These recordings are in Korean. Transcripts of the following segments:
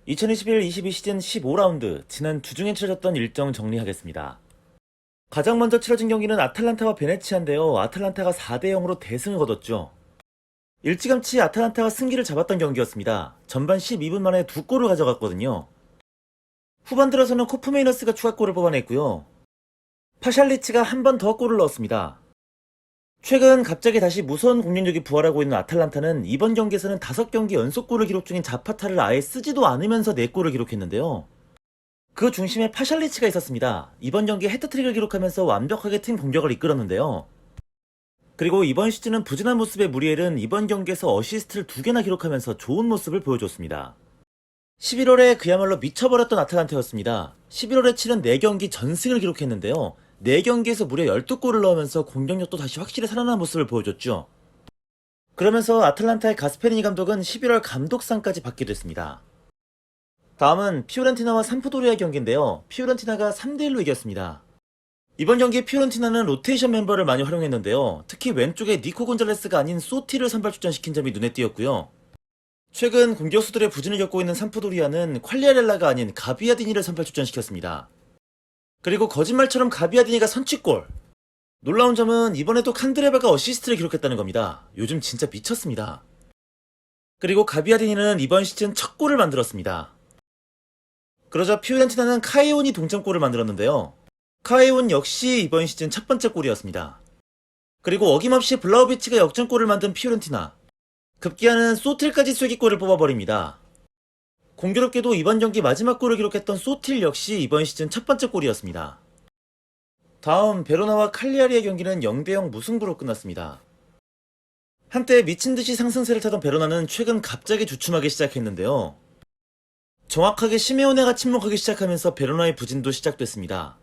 2021-22 시즌 15라운드 지난 주중에 치러졌던 일정 정리하겠습니다. 가장 먼저 치러진 경기는 아탈란타와 베네치아인데요. 아탈란타가 4대0으로 대승을 거뒀죠. 일찌감치 아탈란타가 승기를 잡았던 경기였습니다. 전반 12분 만에 2골을 가져갔거든요. 후반 들어서는 코프메이너스가 추가골을 뽑아냈고요. 파샬리치가 한 번 더 골을 넣었습니다. 최근 갑자기 다시 무서운 공격력이 부활하고 있는 아탈란타는 이번 경기에서는 5경기 연속골을 기록 중인 자파타를 아예 쓰지도 않으면서 4골을 기록했는데요. 그 중심에 파샬리치가 있었습니다. 이번 경기에 해트트릭을 기록하면서 완벽하게 팀 공격을 이끌었는데요. 그리고 이번 시즌은 부진한 모습의 무리엘은 이번 경기에서 어시스트를 2개나 기록하면서 좋은 모습을 보여줬습니다. 11월에 그야말로 미쳐버렸던 아탈란타였습니다. 11월에 치른 4경기 전승을 기록했는데요. 4경기에서 무려 12골을 넣으면서 공격력도 다시 확실히 살아난 모습을 보여줬죠. 그러면서 아탈란타의 가스페리니 감독은 11월 감독상까지 받게 됐습니다. 다음은 피오렌티나와 삼프도리아 경기인데요. 피오렌티나가 3대1로 이겼습니다. 이번 경기에 피오렌티나는 로테이션 멤버를 많이 활용했는데요. 특히 왼쪽에 니코 곤잘레스가 아닌 소티를 선발 출전시킨 점이 눈에 띄었고요. 최근 공격수들의 부진을 겪고 있는 삼프도리아는 퀄리아렐라가 아닌 가비아디니를 선발 출전시켰습니다. 그리고 거짓말처럼 가비아디니가 선취골! 놀라운 점은 이번에도 칸드레바가 어시스트를 기록했다는 겁니다. 요즘 진짜 미쳤습니다. 그리고 가비아디니는 이번 시즌 첫 골을 만들었습니다. 그러자 피오렌티나는 카에온이 동점골을 만들었는데요. 카에온 역시 이번 시즌 첫 번째 골이었습니다. 그리고 어김없이 블라우비치가 역전골을 만든 피오렌티나. 급기야는 소틸까지 쐐기골을 뽑아버립니다. 공교롭게도 이번 경기 마지막 골을 기록했던 소틸 역시 이번 시즌 첫 번째 골이었습니다. 다음 베로나와 칼리아리의 경기는 0대0 무승부로 끝났습니다. 한때 미친듯이 상승세를 타던 베로나는 최근 갑자기 주춤하기 시작했는데요. 정확하게 시메오네가 침묵하기 시작하면서 베로나의 부진도 시작됐습니다.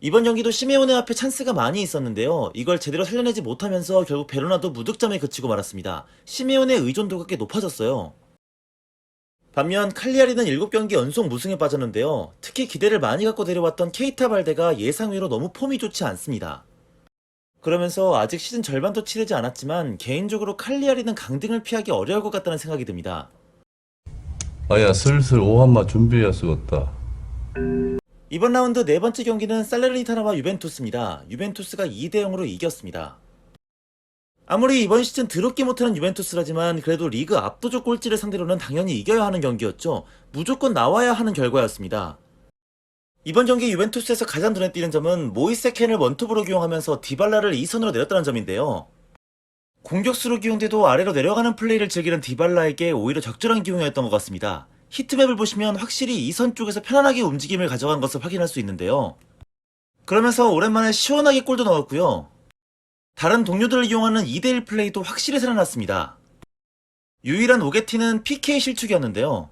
이번 경기도 시메오네 앞에 찬스가 많이 있었는데요. 이걸 제대로 살려내지 못하면서 결국 베로나도 무득점에 그치고 말았습니다. 시메오네의 의존도가 꽤 높아졌어요. 반면 칼리아리는 7경기 연속 무승에 빠졌는데요. 특히 기대를 많이 갖고 내려왔던 케이타 발데가 예상외로 너무 폼이 좋지 않습니다. 그러면서 아직 시즌 절반도 치르지 않았지만 개인적으로 칼리아리는 강등을 피하기 어려울 것 같다는 생각이 듭니다. 아야 슬슬 오한마 준비해야 쓰겄다. 이번 라운드 4번째 경기는 살레르니타나와 유벤투스입니다. 유벤투스가 2대0으로 이겼습니다. 아무리 이번 시즌 더럽게 못하는 유벤투스라지만 그래도 리그 압도적 꼴찌를 상대로는 당연히 이겨야 하는 경기였죠. 무조건 나와야 하는 결과였습니다. 이번 경기 유벤투스에서 가장 눈에 띄는 점은 모이세 켄을 원톱으로 기용하면서 디발라를 2선으로 내렸다는 점인데요. 공격수로 기용돼도 아래로 내려가는 플레이를 즐기는 디발라에게 오히려 적절한 기용이었던 것 같습니다. 히트맵을 보시면 확실히 2선 쪽에서 편안하게 움직임을 가져간 것을 확인할 수 있는데요. 그러면서 오랜만에 시원하게 골도 넣었고요. 다른 동료들을 이용하는 2대1 플레이도 확실히 살아났습니다. 유일한 오게티는 PK 실축이었는데요.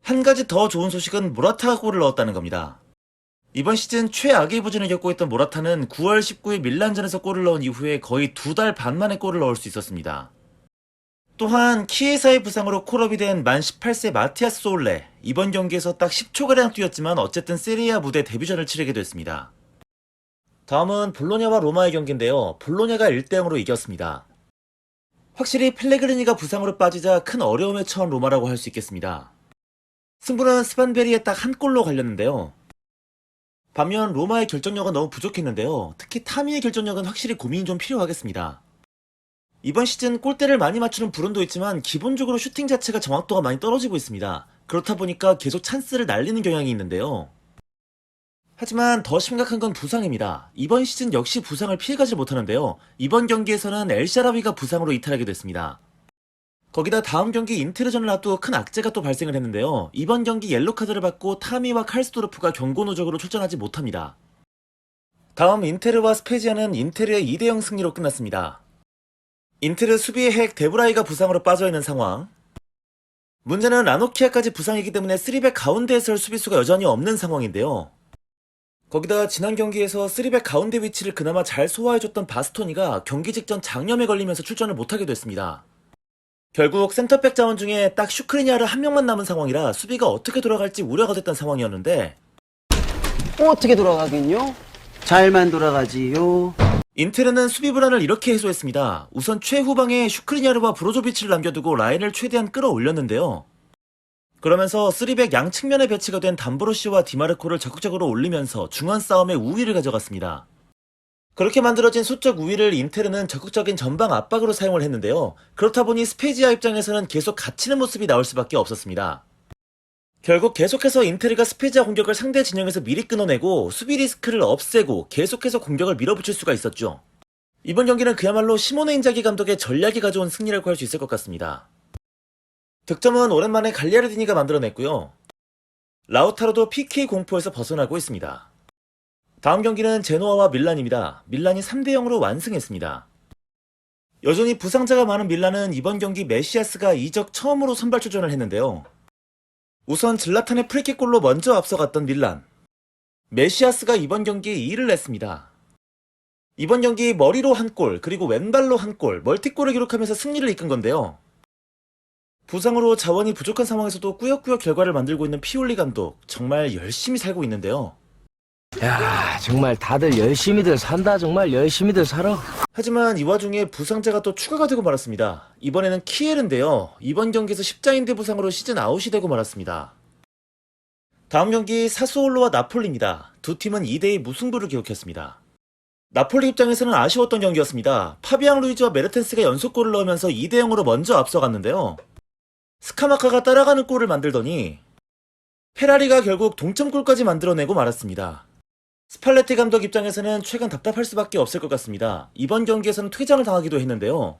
한 가지 더 좋은 소식은 모라타가 골을 넣었다는 겁니다. 이번 시즌 최악의 부진을 겪고 있던 모라타는 9월 19일 밀란전에서 골을 넣은 이후에 거의 2달 반 만에 골을 넣을 수 있었습니다. 또한 키에사의 부상으로 콜업이 된 만 18세 마티아스 소울레, 이번 경기에서 딱 10초가량 뛰었지만 어쨌든 세리아 무대 데뷔전을 치르게 됐습니다. 다음은 볼로냐와 로마의 경기인데요. 볼로냐가 1대0으로 이겼습니다. 확실히 펠레그리니가 부상으로 빠지자 큰 어려움에 처한 로마라고 할 수 있겠습니다. 승부는 스판베리에 딱 한 골로 갈렸는데요. 반면 로마의 결정력은 너무 부족했는데요. 특히 타미의 결정력은 확실히 고민이 좀 필요하겠습니다. 이번 시즌 골대를 많이 맞추는 불운도 있지만 기본적으로 슈팅 자체가 정확도가 많이 떨어지고 있습니다. 그렇다 보니까 계속 찬스를 날리는 경향이 있는데요. 하지만 더 심각한 건 부상입니다. 이번 시즌 역시 부상을 피해가지 못하는데요. 이번 경기에서는 엘샤라비가 부상으로 이탈하게 됐습니다. 거기다 다음 경기 인테르전을 앞두고 큰 악재가 또 발생을 했는데요. 이번 경기 옐로카드를 받고 타미와 칼스도르프가 경고 누적으로 출전하지 못합니다. 다음 인테르와 스페지아는 인테르의 2대0 승리로 끝났습니다. 인테르 수비의 핵 데브라이가 부상으로 빠져있는 상황. 문제는 라노키아까지 부상이기 때문에 3백 가운데에 설 수비수가 여전히 없는 상황인데요. 거기다 지난 경기에서 3백 가운데 위치를 그나마 잘 소화해줬던 바스토니가 경기 직전 장염에 걸리면서 출전을 못하게 됐습니다. 결국 센터백 자원 중에 딱 슈크리니아르 한 명만 남은 상황이라 수비가 어떻게 돌아갈지 우려가 됐던 상황이었는데 어떻게 돌아가긴요? 잘만 돌아가지요. 인테르는 수비 불안을 이렇게 해소했습니다. 우선 최후방에 슈크리니아르와 브로조비치를 남겨두고 라인을 최대한 끌어올렸는데요. 그러면서 3백 양 측면에 배치가 된 담보로시와 디마르코를 적극적으로 올리면서 중원 싸움의 우위를 가져갔습니다. 그렇게 만들어진 수적 우위를 인테르는 적극적인 전방 압박으로 사용을 했는데요. 그렇다 보니 스페지아 입장에서는 계속 갇히는 모습이 나올 수밖에 없었습니다. 결국 계속해서 인테르가 스페지아 공격을 상대 진영에서 미리 끊어내고 수비 리스크를 없애고 계속해서 공격을 밀어붙일 수가 있었죠. 이번 경기는 그야말로 시모네 인자기 감독의 전략이 가져온 승리라고 할 수 있을 것 같습니다. 득점은 오랜만에 갈리아르디니가 만들어냈고요. 라우타로도 PK 공포에서 벗어나고 있습니다. 다음 경기는 제노아와 밀란입니다. 밀란이 3대0으로 완승했습니다. 여전히 부상자가 많은 밀란은 이번 경기 메시아스가 이적 처음으로 선발 출전을 했는데요. 우선 질라탄의 프리킥골로 먼저 앞서갔던 밀란. 메시아스가 이번 경기에 2를 냈습니다. 이번 경기 머리로 한 골, 그리고 왼발로 한 골, 멀티골을 기록하면서 승리를 이끈 건데요. 부상으로 자원이 부족한 상황에서도 꾸역꾸역 결과를 만들고 있는 피올리 감독, 정말 열심히 살고 있는데요. 야, 정말 다들 열심히들 산다. 정말 열심히들 살아. 하지만 이 와중에 부상자가 또 추가가 되고 말았습니다. 이번에는 키엘인데요. 이번 경기에서 십자인대 부상으로 시즌 아웃이 되고 말았습니다. 다음 경기 사스올로와 나폴리입니다. 두 팀은 2대2 무승부를 기록했습니다. 나폴리 입장에서는 아쉬웠던 경기였습니다. 파비앙 루이즈와 메르텐스가 연속골을 넣으면서 2대0으로 먼저 앞서갔는데요. 스카마카가 따라가는 골을 만들더니 페라리가 결국 동점골까지 만들어내고 말았습니다. 스팔레티 감독 입장에서는 최근 답답할 수밖에 없을 것 같습니다. 이번 경기에서는 퇴장을 당하기도 했는데요.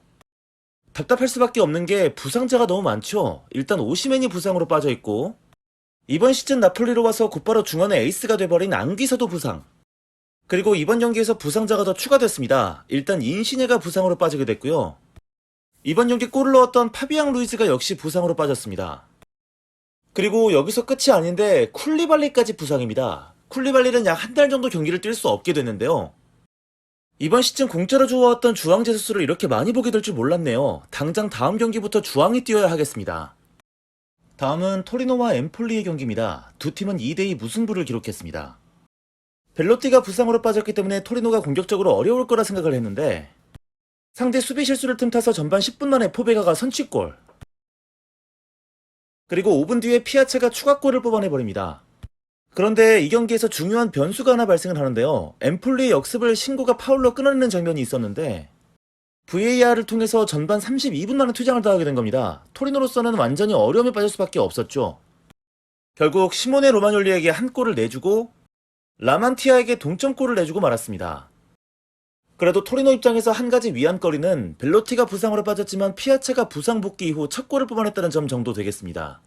답답할 수밖에 없는 게 부상자가 너무 많죠. 일단 오시멘이 부상으로 빠져있고 이번 시즌 나폴리로 와서 곧바로 중원의 에이스가 돼버린 앙귀사도 부상. 그리고 이번 경기에서 부상자가 더 추가됐습니다. 일단 인시네가 부상으로 빠지게 됐고요. 이번 경기 골을 넣었던 파비앙 루이즈가 역시 부상으로 빠졌습니다. 그리고 여기서 끝이 아닌데 쿨리발리까지 부상입니다. 쿨리발리는 약 한 달 정도 경기를 뛸 수 없게 됐는데요. 이번 시즌 공짜로 주워왔던 주앙 제수스를 이렇게 많이 보게 될 줄 몰랐네요. 당장 다음 경기부터 주앙이 뛰어야 하겠습니다. 다음은 토리노와 엠폴리의 경기입니다. 두 팀은 2대2 무승부를 기록했습니다. 벨로티가 부상으로 빠졌기 때문에 토리노가 공격적으로 어려울 거라 생각을 했는데 상대 수비 실수를 틈타서 전반 10분 만에 포베가가 선취골. 그리고 5분 뒤에 피아체가 추가골을 뽑아내버립니다. 그런데 이 경기에서 중요한 변수가 하나 발생을 하는데요. 엠폴리의 역습을 신고가 파울로 끊어내는 장면이 있었는데 VAR을 통해서 전반 32분 만에 퇴장을 당하게 된 겁니다. 토리노로서는 완전히 어려움에 빠질 수밖에 없었죠. 결국 시모네 로마뇰리에게 한 골을 내주고 라만티아에게 동점골을 내주고 말았습니다. 그래도 토리노 입장에서 한 가지 위안거리는 벨로티가 부상으로 빠졌지만 피아체가 부상 복귀 이후 첫 골을 뽑아냈다는 점 정도 되겠습니다.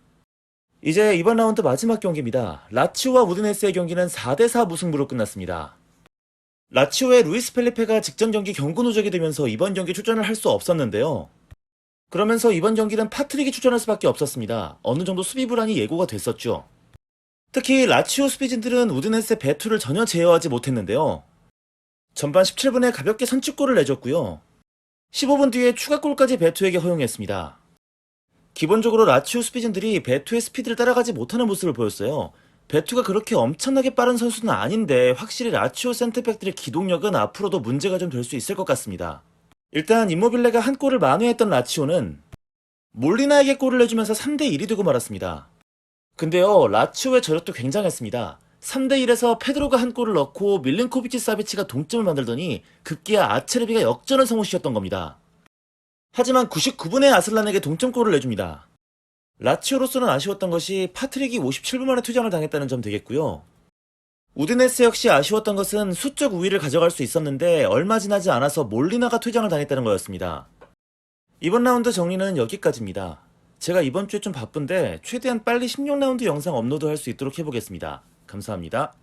이제 이번 라운드 마지막 경기입니다. 라치오와 우디네스의 경기는 4대4 무승부로 끝났습니다. 라치오의 루이스 펠리페가 직전 경기 경고 누적이 되면서 이번 경기 출전을 할 수 없었는데요. 그러면서 이번 경기는 파트릭이 출전할 수밖에 없었습니다. 어느 정도 수비 불안이 예고가 됐었죠. 특히 라치오 수비진들은 우디네스의 베투를 전혀 제어하지 못했는데요. 전반 17분에 가볍게 선취골을 내줬고요. 15분 뒤에 추가골까지 베투에게 허용했습니다. 기본적으로 라치오 수비진들이 베투의 스피드를 따라가지 못하는 모습을 보였어요. 베투가 그렇게 엄청나게 빠른 선수는 아닌데 확실히 라치오 센터백들의 기동력은 앞으로도 문제가 좀 될 수 있을 것 같습니다. 일단 임모빌레가 한 골을 만회했던 라치오는 몰리나에게 골을 내주면서 3대1이 되고 말았습니다. 근데요, 라치오의 저력도 굉장했습니다. 3대1에서 페드로가 한 골을 넣고 밀린코비치 사비치가 동점을 만들더니 급기야 아체르비가 역전을 성공시켰던 겁니다. 하지만 99분에 아슬란에게 동점골을 내줍니다. 라치오로서는 아쉬웠던 것이 파트릭이 57분 만에 퇴장을 당했다는 점 되겠고요. 우디네스 역시 아쉬웠던 것은 수적 우위를 가져갈 수 있었는데 얼마 지나지 않아서 몰리나가 퇴장을 당했다는 거였습니다. 이번 라운드 정리는 여기까지입니다. 제가 이번 주에 좀 바쁜데 최대한 빨리 16라운드 영상 업로드할 수 있도록 해보겠습니다. 감사합니다.